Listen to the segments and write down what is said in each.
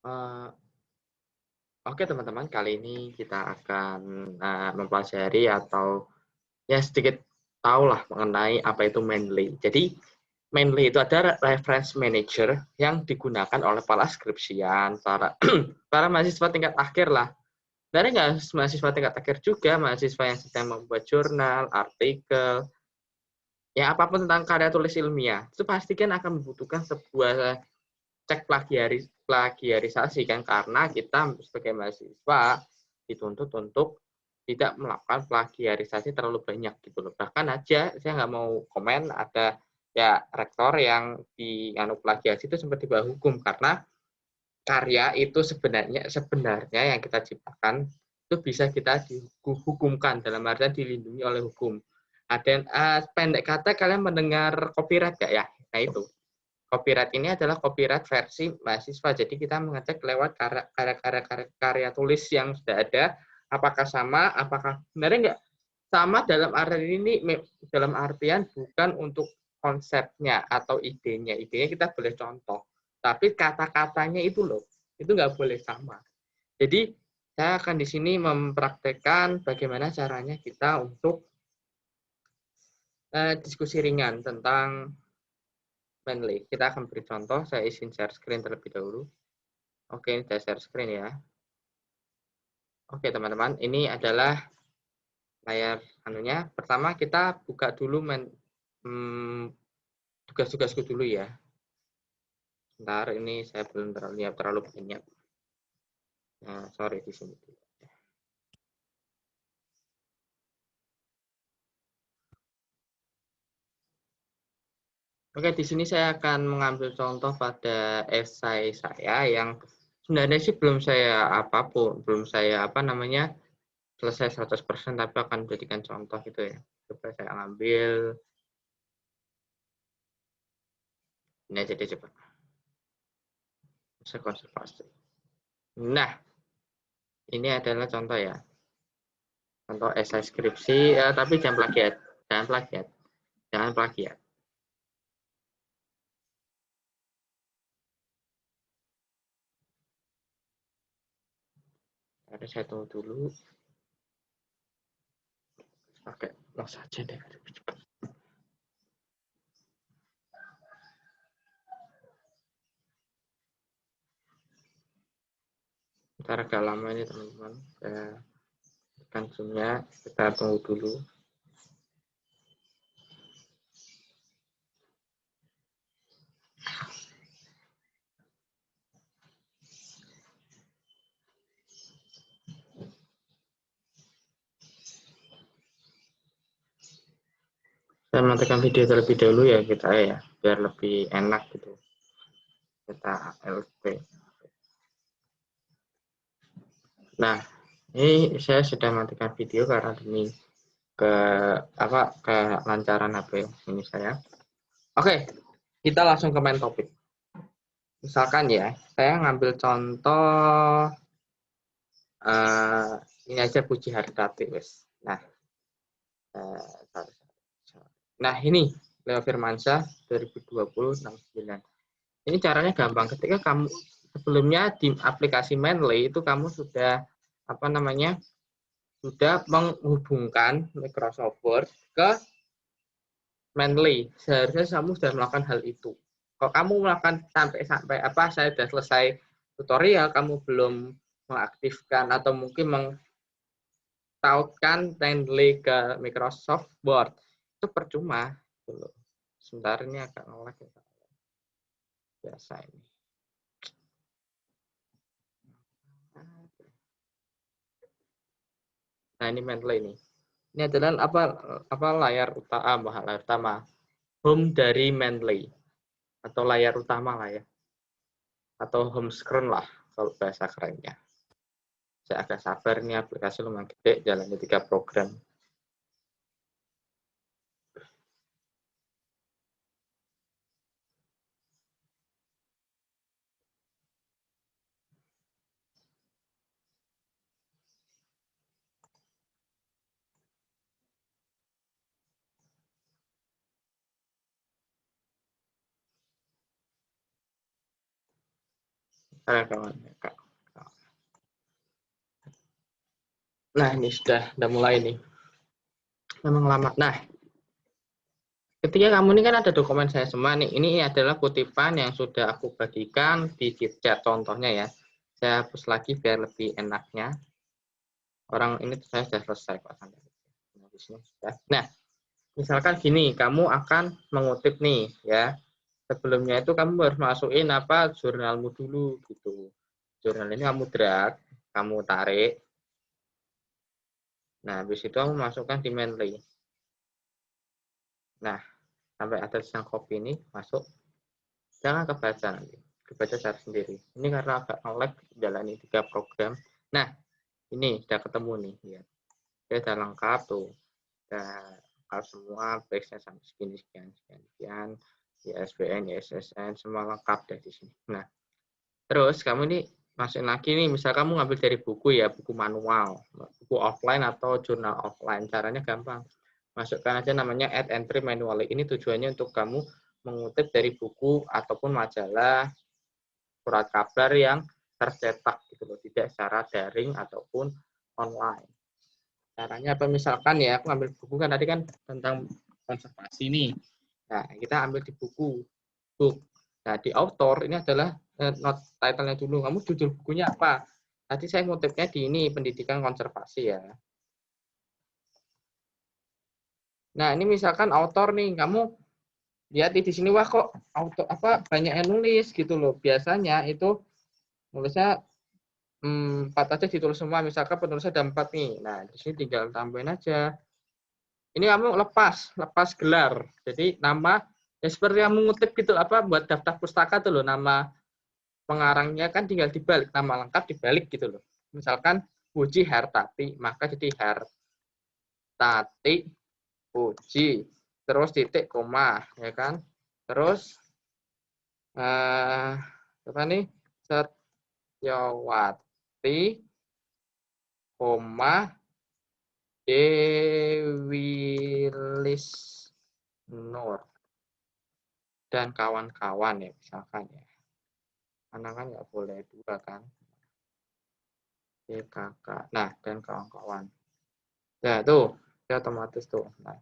Eh, Oke teman-teman, kali ini kita akan mempelajari atau ya sedikit tahulah mengenai apa itu Mendeley. Jadi Mendeley itu ada reference manager yang digunakan oleh para skripsian, para para mahasiswa tingkat akhir lah. Sebenarnya nggak mahasiswa tingkat akhir juga, mahasiswa yang sedang membuat jurnal, artikel, ya apapun tentang karya tulis ilmiah, itu pasti kan akan membutuhkan sebuah cek plagiarisasi kan, karena kita sebagai mahasiswa dituntut untuk tidak melakukan plagiarisasi terlalu banyak gitu loh. Bahkan aja saya nggak mau komen ada ya rektor yang dianu plagiasi itu sempat di bawah hukum karena karya itu sebenarnya yang kita ciptakan itu bisa kita dihukumkan, dalam artian dilindungi oleh hukum. Ada pendek kata kalian mendengar copyright gak ya? Nah itu copyright ini adalah copyright versi mahasiswa. Jadi kita mengecek lewat karya tulis yang sudah ada, apakah sama, apakah sebenarnya enggak sama dalam artian ini, dalam artian bukan untuk konsepnya atau idenya. Idenya kita boleh contoh, tapi kata-katanya itu loh, itu nggak boleh sama. Jadi saya akan di sini mempraktekkan bagaimana caranya kita untuk diskusi ringan tentang Mendeley. Kita akan beri contoh, saya izin share screen terlebih dahulu. Oke, ini saya share screen ya. Oke, teman-teman, ini adalah layar anunya. Pertama kita buka dulu tugas-tugasku dulu ya. Sebentar, ini saya belum terlalu banyak. Nah, sorry di sini. Oke, di sini saya akan mengambil contoh pada esai saya yang sebenarnya sih belum saya selesai 100%, tapi akan menjadikan contoh gitu ya. Coba saya ambil ini aja deh coba. Saya konservasi. Nah, ini adalah contoh ya. Contoh esai skripsi, tapi jangan plagiat. Jangan plagiat. Jangan plagiat. Ada saya tunggu dulu. Oke, langsung saja deh. Ntar agak lama ini teman-teman. Saya tekan zoom-nya. Kita tunggu dulu. Saya matikan video terlebih dahulu ya kita ya, biar lebih enak gitu. Kita LP. Nah, ini saya sudah matikan video karena demi kelancaran HP ini saya. Oke, kita langsung ke main topik. Misalkan ya, saya ngambil contoh ini aja Puji Hartati wes. Nah ini Leo Firmansyah 2020-69. Ini caranya gampang. Ketika kamu sebelumnya di aplikasi Mendeley itu kamu sudah sudah menghubungkan Microsoft Word ke Mendeley. Seharusnya kamu sudah melakukan hal itu. Kalau kamu melakukan sampai saya sudah selesai tutorial, kamu belum mengaktifkan atau mungkin mentautkan Mendeley ke Microsoft Word, itu percuma. Sebentar ini agak ngelag ya. Biasa ini. Nah ini Mendeley ini. Ini adalah layar utama, home dari Mendeley atau layar utama lah ya, atau home screen lah kalau bahasa kerennya. Saya agak sabar, ini aplikasi lumayan gede, jalannya 3 program. kawan. Nah, ini sudah mulai nih. Memang lama. Nah, ketika kamu ini kan ada dokumen saya semua nih. Ini adalah kutipan yang sudah aku bagikan di chat contohnya ya. Saya hapus lagi biar lebih enaknya. Orang ini saya sudah selesai kok sampai di sini sudah. Nah, misalkan gini, kamu akan mengutip nih ya. Sebelumnya itu kamu harus masukin apa jurnalmu dulu gitu. Jurnal ini kamu drag, kamu tarik. Nah, habis itu kamu masukkan di Mendeley. Nah, sampai ada yang copy ini masuk. Jangan kebaca nanti. Kebaca cara sendiri. Ini karena agak nge-lag jalani 3 program. Nah, ini sudah ketemu nih. Ya. Dia sudah lengkap tuh. Sudah lengkap semua. Backsnya sampai sekian. ISBN, ISSN, semua lengkap deh di sini. Nah, terus kamu ini masukin lagi nih, misal kamu ngambil dari buku ya, buku manual, buku offline atau jurnal offline. Caranya gampang. Masukkan aja namanya add entry manually. Ini tujuannya untuk kamu mengutip dari buku ataupun majalah, surat kabar yang tercetak gitu loh, tidak secara daring ataupun online. Caranya apa? Misalkan ya, aku ambil buku kan tadi kan tentang konservasi nih. Nah, kita ambil di buku book. Nah, di author ini adalah not title-nya dulu. Kamu judul bukunya apa? Tadi saya ngutipnya di ini pendidikan konservasi ya. Nah, ini misalkan author nih, kamu lihat di sini wah kok auto apa banyak yang nulis gitu loh. Biasanya itu nulisnya 4 aja ditulis semua. Misalkan penulisnya ada 4 nih. Nah, di sini tinggal tambahin aja. Ini kamu lepas gelar. Jadi nama ya seperti kamu ngutip gitu apa buat daftar pustaka tuh loh, nama pengarangnya kan tinggal dibalik, nama lengkap dibalik gitu loh. Misalkan Puji Hartati, maka jadi Hartati Puji, terus titik koma, ya kan? Terus apa nih? Setyawati, koma, Dewi Lisnur dan kawan-kawan ya misalkan ya. Karena kan nggak boleh 2 kan. kakak. Nah, dan kawan-kawan. Nah, tuh, ya otomatis tuh. Nah,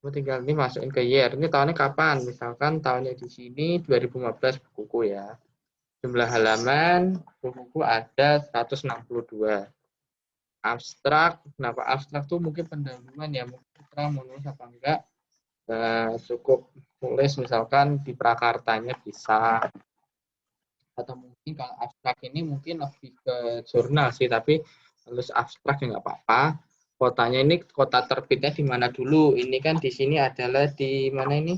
kamu tinggal ini masukin ke year. Ini tahunnya kapan? Misalkan tahunnya di sini 2015 bukuku ya. Jumlah halaman bukuku ada 162. Abstrak, kenapa abstrak tuh mungkin pendahuluan ya, mungkin kita mau nulis apa enggak. Cukup tulis misalkan di prakartanya bisa. Atau mungkin kalau abstrak ini mungkin lebih ke jurnal sih, tapi tulis abstrak ya nggak apa-apa. Kotanya ini kota terbitnya di mana dulu? Ini kan di sini adalah di mana ini?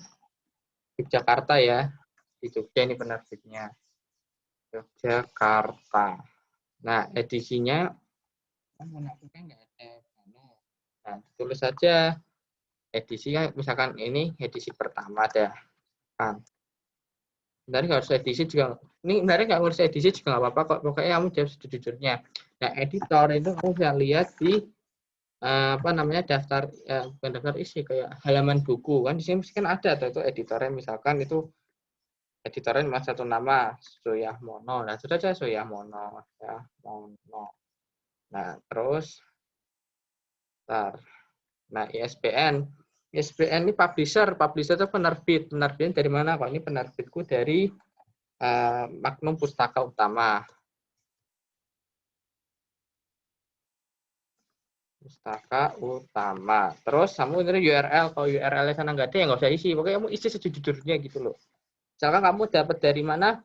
Yogyakarta ya. Di Jogja ini penerbitnya. Yogyakarta. Nah, edisinya kan menampilkan nggak ada. Nah, tulis saja edisinya misalkan ini edisi pertama dah. Kan. Sebenarnya nggak harus edisi juga. Ini sebenarnya nggak harus edisi juga nggak apa-apa kok. Pokoknya kamu jawab sejujurnya. Nah, editor itu kamu bisa lihat di apa namanya daftar bukan daftar isi kayak halaman buku kan di sini kan ada tuh itu editornya misalkan itu editornya cuma satu nama Soyah Mono. Nah, sudah aja Soyah Mono ya Mono. Nah, terus nah ISBN ini publisher itu penerbit dari mana kok ini penerbitku dari Magnum Pustaka Utama. Pustaka Utama. Terus kamu ini URL, kalau URL sana nggak ada ya nggak usah isi. Pokoknya kamu isi sejujurnya gitu loh. Misalkan kamu dapat dari mana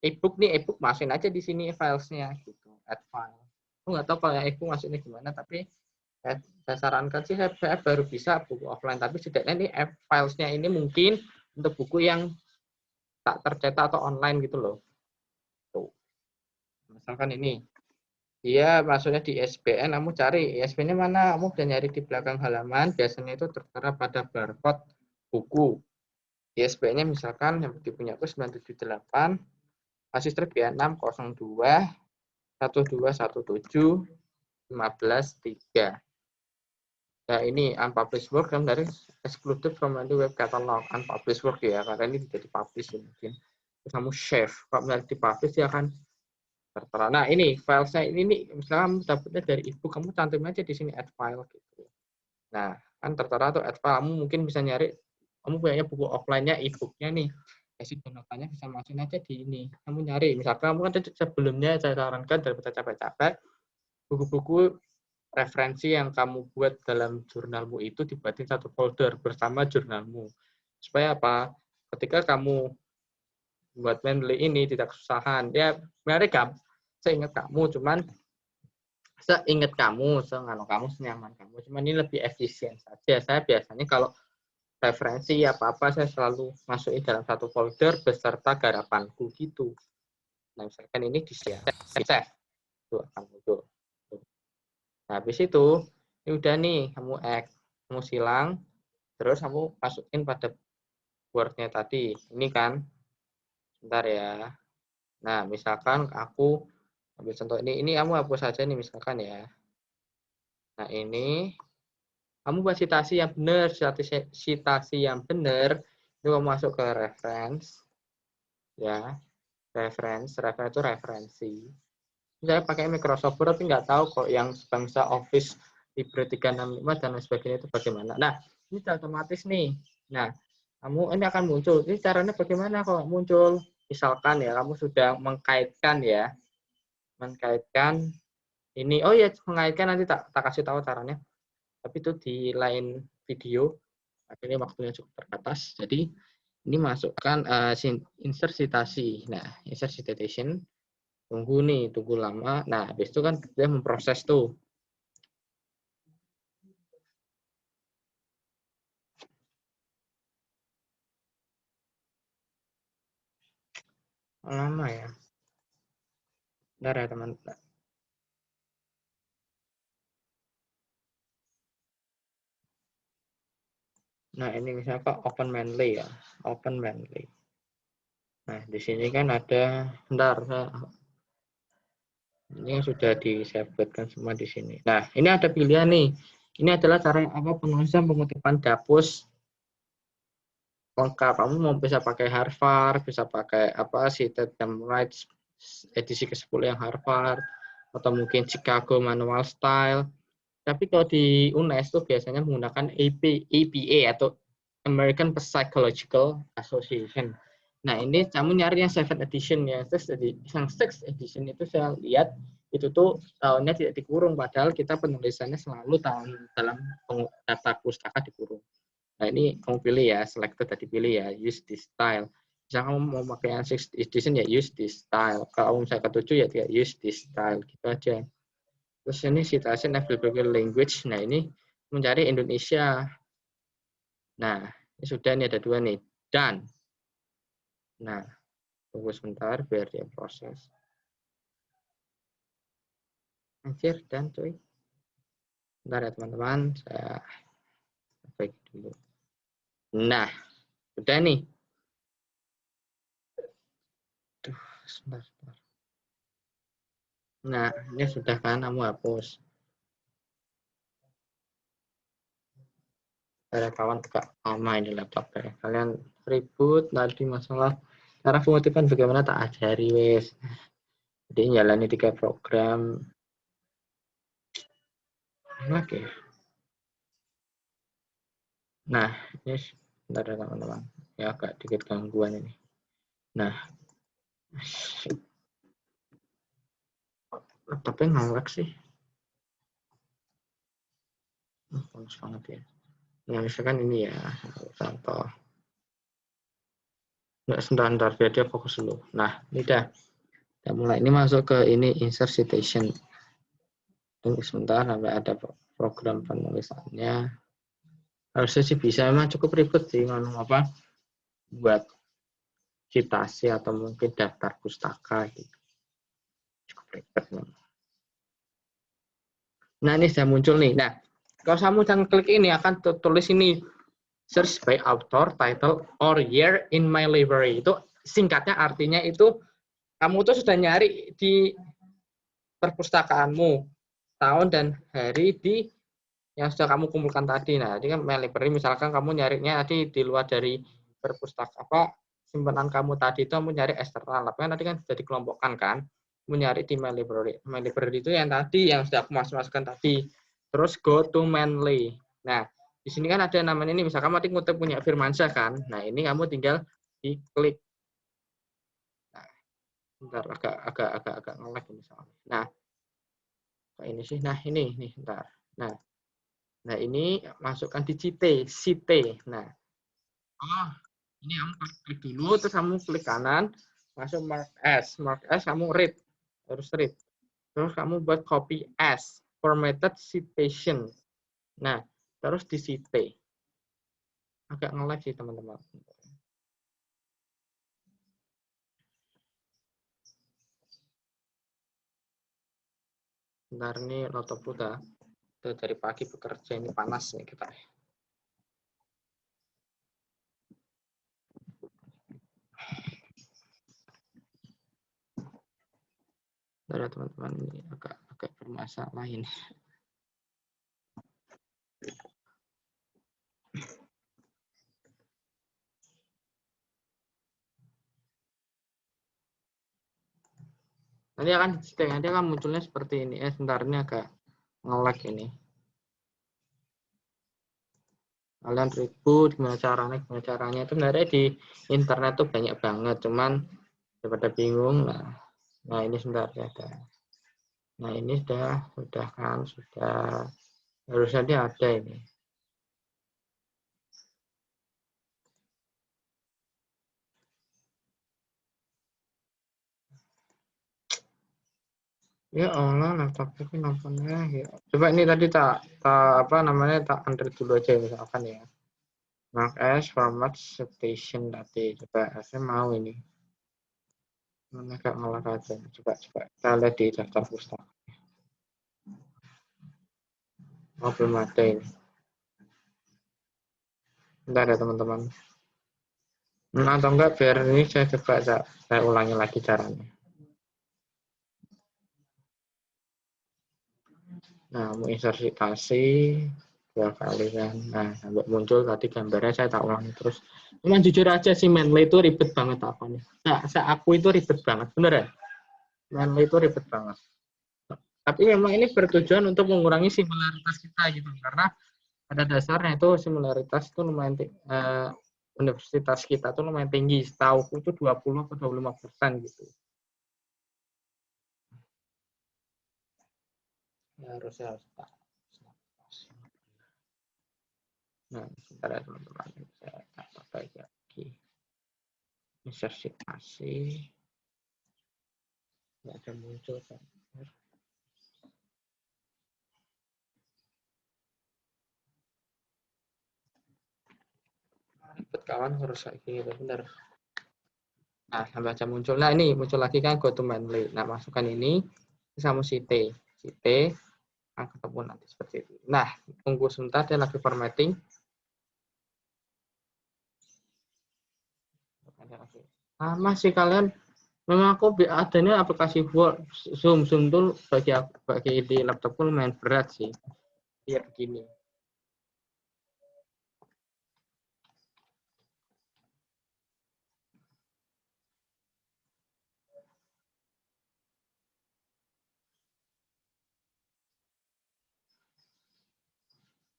e-book nih, e-book masukin aja di sini filesnya gitu, add file. Aku nggak tahu kalau yang e-book masuknya gimana, tapi saya sarankan sih saya baru bisa buku offline, tapi setidaknya ini filesnya ini mungkin untuk buku yang tak tercetak atau online gitu loh. Tuh. Misalkan ini. Dia masuknya di ISBN, kamu cari ISBN-nya mana, kamu udah nyari di belakang halaman, biasanya itu tertera pada barcode buku. ISBN-nya misalkan yang punya aku 978, masih strip ya 602 1217 153. Nah ini unpublished work yang dari excluded from the web catalog, unpublished work ya, karena ini tidak dipublish ya, mungkin. Terus kamu save, kalau misalnya dipublish dia akan tertera. Nah, ini file saya ini nih, misalnya kamu dapatnya dari ebook, kamu cantum aja di sini add file gitu. Nah, kan tertera tuh add file, kamu mungkin bisa nyari, kamu punya buku offline-nya, ebook-nya nih. Basic download-nya bisa masukin aja di ini. Kamu nyari, misalkan kamu kan sebelumnya saya sarankan daripada capek-capek, buku-buku referensi yang kamu buat dalam jurnalmu itu dibuatin satu folder bersama jurnalmu. Supaya apa? Ketika kamu buat Mendeley ini tidak kesusahan. Ya, sebenarnya seingat kamu, cuman seingat kamu, senyaman kamu. Cuman ini lebih efisien saja. Saya biasanya kalau referensi apa-apa saya selalu masukin dalam satu folder beserta garapanku gitu. Nah, misalkan ini di save, itu akan muncul. Nah, habis itu, ini udah nih, kamu silang, terus kamu masukin pada Word-nya tadi. Ini kan, bentar ya. Nah, misalkan aku ambil contoh ini kamu hapus saja nih misalkan ya. Nah, ini kamu buat citasi yang benar, citasi yang benar, itu kamu masuk ke reference, ya, reference itu referensi. Saya pakai Microsoft Word, tapi nggak tahu kok yang bangsa Office Libre 365 dan lain sebagainya itu bagaimana. Nah, ini sudah otomatis nih. Nah, kamu ini akan muncul. Ini caranya bagaimana kalau muncul? Misalkan ya, kamu sudah mengkaitkan ya, mengkaitkan ini. Oh ya, mengaitkan nanti tak kasih tahu caranya. Tapi itu di lain video. Akhirnya waktunya cukup terbatas. Jadi ini masukkan insert citasi. Nah, insert citation. Tunggu lama. Nah, habis itu kan dia memproses tuh. Lama ya. Bentar ya, teman. Nah, ini misalnya Open Mendeley ya. Open Mendeley. Nah, di sini kan ada, bentar, ini sudah disebutkan semua di sini. Nah, ini ada pilihan nih. Ini adalah cara penulisan pengutipan Dapus lengkap. Kamu mau bisa pakai Harvard, bisa pakai Cited and Wright edisi ke-10 yang Harvard, atau mungkin Chicago Manual Style. Tapi kalau di UNES itu biasanya menggunakan APA atau American Psychological Association. Nah, ini kamu nyari yang 7 edition ya. Yang 6 edition itu saya lihat itu tuh tahunnya tidak dikurung, padahal kita penulisannya selalu tahun dalam data pustaka dikurung. Nah, ini kamu pilih ya, selected tadi pilih ya, use this style. Misalnya kamu mau pakai yang 6 edition ya use this style. Kalau misalnya ke-7 ya tidak use this style gitu aja. Terus ini citation available language. Nah, ini mencari Indonesia. Nah, ini sudah, ini ada 2 nih. Done. Nah, tunggu sebentar biar dia proses. Anjir, dan cuy. Bentar ya teman-teman, saya baik dulu. Nah, udah nih. Duh, sebentar. Nah, ini sudah kan, kamu hapus. Ada kawan agak lama ini laptopnya. Kalian ribut, tadi masalah cara pengutipan bagaimana tak ajari wes. Jadi jalani 3 program. Oke. Nah, ini sebentar ya teman-teman. Ya agak dikit gangguan ini. Nah, laptopnya ngawak sih. Bagus banget ya. Nah, misalkan ini ya, contoh. Nggak, sebentar, biar dia fokus dulu. Nah, ini dah. Kita mulai. Ini masuk ke ini, insert citation. Tunggu sebentar, sampai ada program penulisannya. Harusnya sih bisa, memang cukup ribet sih, buat citasi atau mungkin daftar pustaka gitu. Cukup ribet. Nah, ini sudah muncul nih. Nah, kalau kamu jangan klik ini, akan tulis ini, search by author, title, or year in my library. Itu singkatnya artinya itu, kamu tuh sudah nyari di perpustakaanmu, tahun dan hari di yang sudah kamu kumpulkan tadi. Nah, ini kan my library, misalkan kamu nyarinya tadi di luar dari perpustakaan simpanan kamu tadi itu kamu nyari eksternal, tapi kan tadi kan sudah dikelompokkan kan. mencari di main library. Main library itu yang tadi, yang sudah aku masukkan tadi. Terus go to mainly. Nah, di sini kan ada namanya ini, misalkan kamu ngutip punya Firmansyah kan. Nah, ini kamu tinggal diklik. Nah, bentar, agak nge-lag misalnya. Nah, ini sih. Nah, ini nih, bentar. Nah, ini masukkan di cite. Nah, ini kamu klik dulu, terus kamu klik kanan, masuk mark as kamu read, harus read. Terus kamu buat copy as, formatted citation. Nah, terus di cite. Agak nge-lag sih teman-teman. Bentar, ini laptop udah dari pagi bekerja, ini panas nih kita. Bentar ya teman-teman, ini agak bermasalah ini. Nanti akan munculnya seperti ini. Sebentar, ini agak nge-lag ini. Kalian ribut gimana caranya itu sebenarnya di internet tuh banyak banget, cuman daripada bingung. Nah ini sebentar ya. Nah ini sudah kan, sudah harusnya dia ada ini. Ya Allah, laptop ini nontonnya ya. Coba ini tadi tak Android dulu aja misalkan ya. Mark as format citation tadi. Coba saya mau ini. Mana agak ngelag aja. Coba kita lihat di daftar pustaka. Oh belum ada ini. Bentar ya teman-teman. Atau enggak biar ini saya ulangi lagi caranya. Nah, mau insertasi 2 kali kan. Nah, sampai muncul tadi gambarnya saya tak ulangi terus. Cuman jujur aja sih Menly itu ribet banget apanya. Nah, aku itu ribet banget, bener ya? Menly itu ribet banget. Tapi memang ini bertujuan untuk mengurangi similaritas kita gitu. Karena pada dasarnya itu similaritas itu lumayan universitas kita tuh lumayan tinggi. Setahu itu 20 atau 25% gitu. Ya, harusnya harus tak. Nah, sebentar ya teman-teman, saya perbaiki lagi. Insertasi, nggak ada muncul kan? Ribet kawan, harus kayak gini, bener. Nah, sampai aja muncul. Nah, ini muncul lagi kan go to mainly. Nah, masukkan ini, sama cite, akan ketemu nanti seperti itu. Nah, tunggu sebentar, dia lagi formatting. Masih kalian, memang aku adanya aplikasi Word, Zoom tuh bagi di laptopku lumayan berat sih. Biar begini.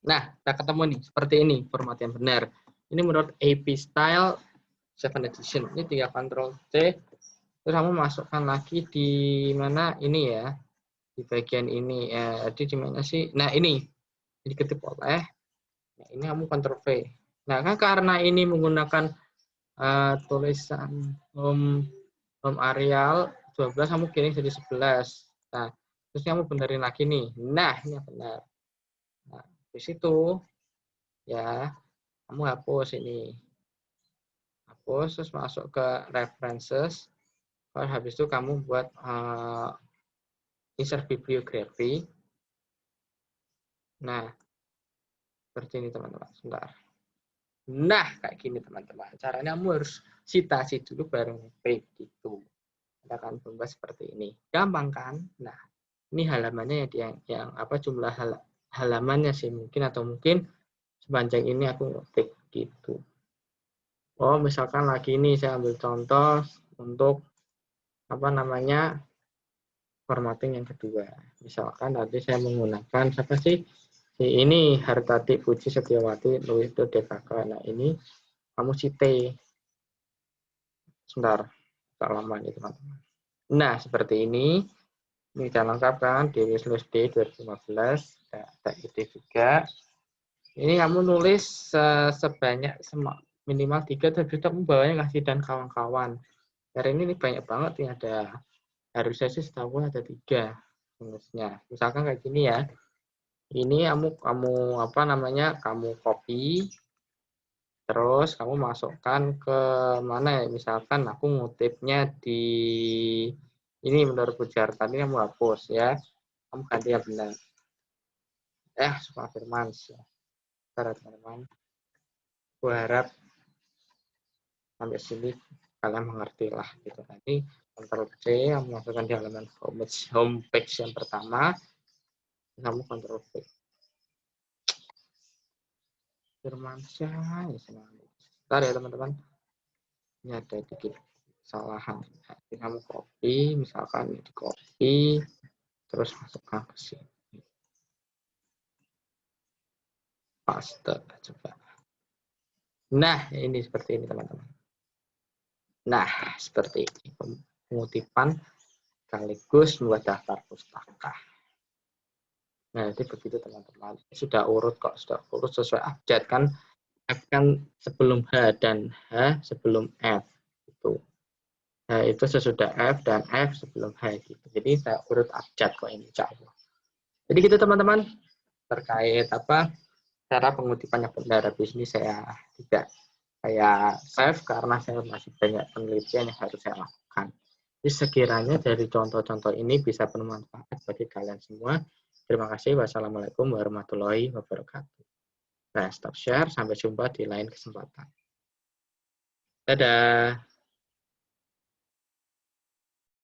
Nah, kita ketemu nih, seperti ini format yang benar. Ini menurut AP Style 7 Edition. Ini tinggal Ctrl C, terus kamu masukkan lagi di mana ini ya, di bagian ini. Jadi di mana sih? Nah ini diketik oleh. Nah, ini kamu Ctrl V. Nah kan karena ini menggunakan tulisan home Arial 12, kamu kirim jadi 11. Nah, terus kamu benerin lagi nih. Nah, ini benar. Nah, di situ ya kamu hapus ini, terus masuk ke references. Kalau habis itu kamu buat insert bibliografi. Nah, seperti ini teman-teman. Sebentar. Nah, kayak gini teman-teman. Caranya kamu harus citasi dulu baru ngetik gitu. Kita akan membahas seperti ini. Gampang kan? Nah, ini halamannya yang apa jumlah halamannya sih mungkin, atau mungkin sepanjang ini aku ngetik gitu. Oh, misalkan lagi ini saya ambil contoh untuk apa namanya formatting yang kedua. Misalkan tadi saya menggunakan siapa sih? Ini Hartati Puji Setiawati Luito DKK. Nah ini kamu si T. Sebentar, tak lama nih teman-teman. Nah seperti ini. Ini saya lengkapkan di wishlist D 2015. Ada ide juga. Ini kamu nulis sebanyak minimal 3 tapi kamu bawahnya kasih dan kawan-kawan. Hari ini banyak banget nih, ada harusnya sih setahu ada 3 nulisnya. Misalkan kayak gini ya. Ini kamu apa namanya? Kamu copy terus kamu masukkan ke mana ya? Misalkan aku ngutipnya di ini menurut Bujar tadi kamu hapus ya. Kamu ganti yang benar. Suka Firmans ya. Teman-teman. Gue harap sampai sini kalian mengerti lah gitu. Nanti Ctrl C yang masukkan di halaman homepage yang pertama, kamu Ctrl V. Firmansyah, sebentar ya teman-teman. Ini ada dikit kesalahan. Nanti kamu copy, misalkan di copy, terus masukkan ke sini. Paste, coba. Nah, ini seperti ini teman-teman. Nah, seperti ini pengutipan sekaligus membuat daftar pustaka. Nah, jadi begitu teman-teman. Sudah urut kok, sudah urut sesuai update kan. F kan sebelum H dan H sebelum F. Itu. H itu sesudah F dan F sebelum H gitu. Jadi saya urut update kok ini, insya Allah. Jadi gitu teman-teman. Terkait apa cara pengutipan yang benar, habis ini saya tidak saya save karena saya masih banyak penelitian yang harus saya lakukan. Jadi sekiranya dari contoh-contoh ini bisa bermanfaat bagi kalian semua. Terima kasih. Wassalamualaikum warahmatullahi wabarakatuh. Nah, stop share. Sampai jumpa di lain kesempatan. Dadah.